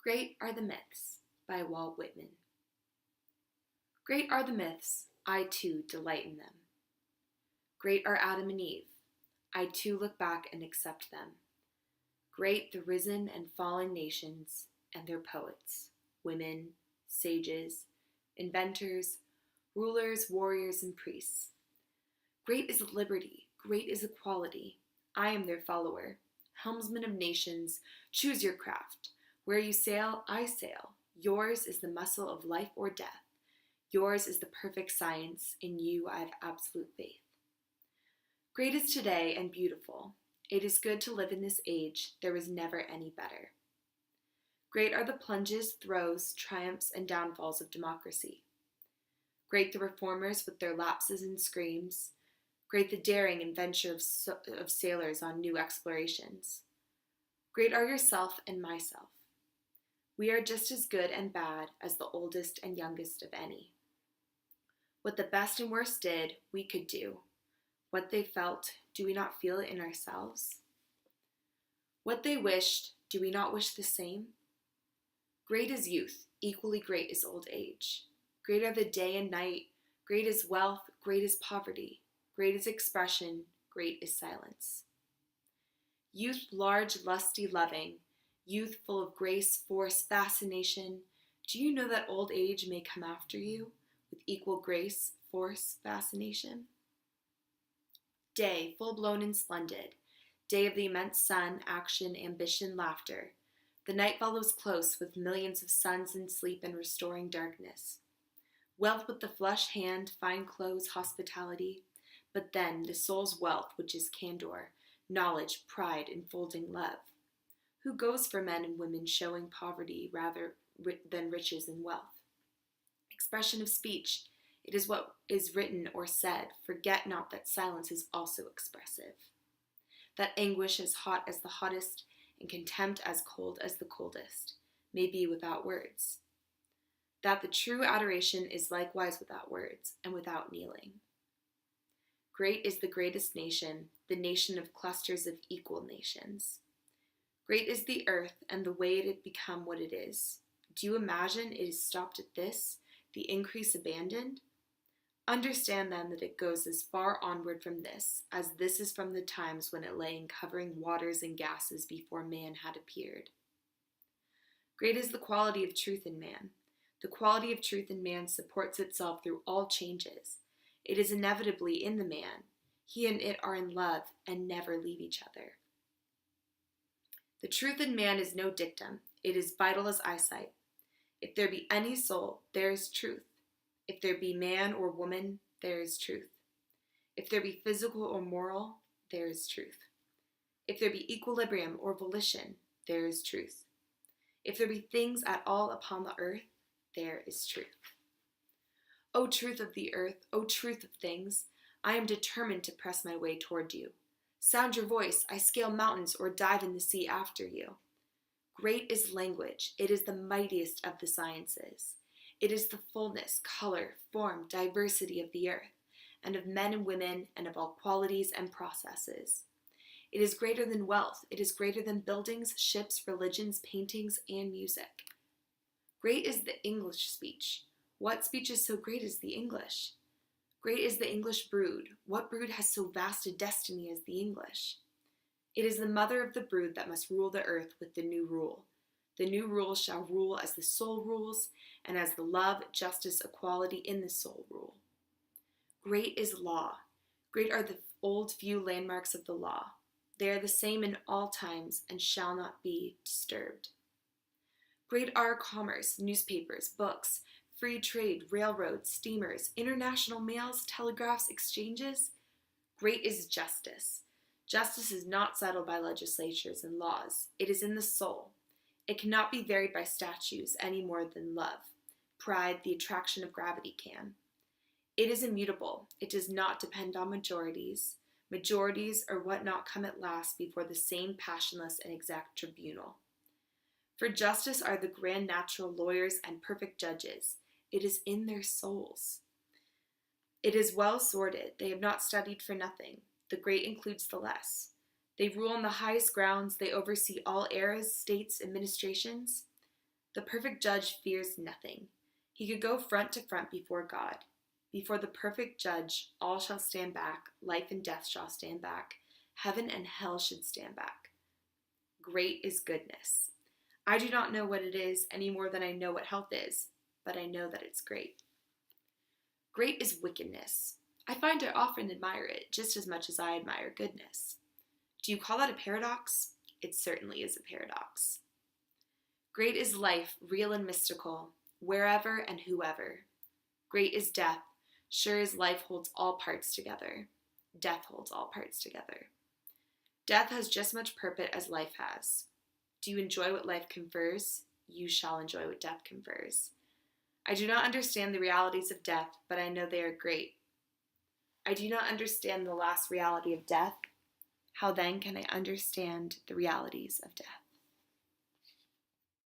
Great are the myths by Walt Whitman. Great are the myths, I too delight in them. Great are Adam and Eve, I too look back and accept them. Great the risen and fallen nations and their poets, women, sages, inventors, rulers, warriors, and priests. Great is liberty, great is equality. I am their follower. Helmsman of nations, choose your craft. Where you sail, I sail. Yours is the muscle of life or death. Yours is the perfect science. In you I have absolute faith. Great is today and beautiful. It is good to live in this age. There was never any better. Great are the plunges, throes, triumphs, and downfalls of democracy. Great the reformers with their lapses and screams. Great the daring and venture of sailors on new explorations. Great are yourself and myself. We are just as good and bad as the oldest and youngest of any. What the best and worst did, we could do. What they felt, do we not feel it in ourselves? What they wished, do we not wish the same? Great is youth, equally great is old age. Great are the day and night, great is wealth, great is poverty. Great is expression, great is silence. Youth large, lusty, loving, youth full of grace, force, fascination, do you know that old age may come after you with equal grace, force, fascination? Day, full-blown and splendid, day of the immense sun, action, ambition, laughter. The night follows close with millions of suns in sleep and restoring darkness. Wealth with the flush hand, fine clothes, hospitality. But then the soul's wealth, which is candor, knowledge, pride, enfolding love. Who goes for men and women showing poverty rather than riches and wealth? Expression of speech, it is what is written or said. Forget not that silence is also expressive. That anguish as hot as the hottest and contempt as cold as the coldest may be without words. That the true adoration is likewise without words and without kneeling. Great is the greatest nation, the nation of clusters of equal nations. Great is the earth and the way it had become what it is. Do you imagine it is stopped at this, the increase abandoned? Understand then that it goes as far onward from this, as this is from the times when it lay in covering waters and gases before man had appeared. Great is the quality of truth in man. The quality of truth in man supports itself through all changes. It is inevitably in the man. He and it are in love and never leave each other. The truth in man is no dictum. It is vital as eyesight. If there be any soul, there is truth. If there be man or woman, there is truth. If there be physical or moral, there is truth. If there be equilibrium or volition, there is truth. If there be things at all upon the earth, there is truth. O truth of the earth, O truth of things, I am determined to press my way toward you. Sound your voice, I scale mountains or dive in the sea after you. Great is language, it is the mightiest of the sciences. It is the fullness, color, form, diversity of the earth, and of men and women, and of all qualities and processes. It is greater than wealth, it is greater than buildings, ships, religions, paintings, and music. Great is the English speech. What speech is so great as the English? Great is the English brood. What brood has so vast a destiny as the English? It is the mother of the brood that must rule the earth with the new rule. The new rule shall rule as the soul rules, and as the love, justice, equality in the soul rule. Great is law. Great are the old few landmarks of the law. They are the same in all times and shall not be disturbed. Great are commerce, newspapers, books, free trade, railroads, steamers, international mails, telegraphs, exchanges. Great is justice. Justice is not settled by legislatures and laws. It is in the soul. It cannot be varied by statutes any more than love, pride, the attraction of gravity can. It is immutable. It does not depend on majorities. Majorities or what not come at last before the same passionless and exact tribunal. For justice are the grand natural lawyers and perfect judges. It is in their souls. It is well sorted. They have not studied for nothing. The great includes the less. They rule on the highest grounds. They oversee all eras, states, administrations. The perfect judge fears nothing. He could go front to front before God. Before the perfect judge, all shall stand back, life and death shall stand back, heaven and hell should stand back. Great is goodness. I do not know what it is any more than I know what health is, but I know that it's great. Great is wickedness. I find I often admire it just as much as I admire goodness. Do you call that a paradox? It certainly is a paradox. Great is life, real and mystical, wherever and whoever. Great is death, sure as life holds all parts together. Death holds all parts together. Death has just much purpose as life has. Do you enjoy what life confers? You shall enjoy what death confers. I do not understand the realities of death, but I know they are great. I do not understand the last reality of death. How then can I understand the realities of death?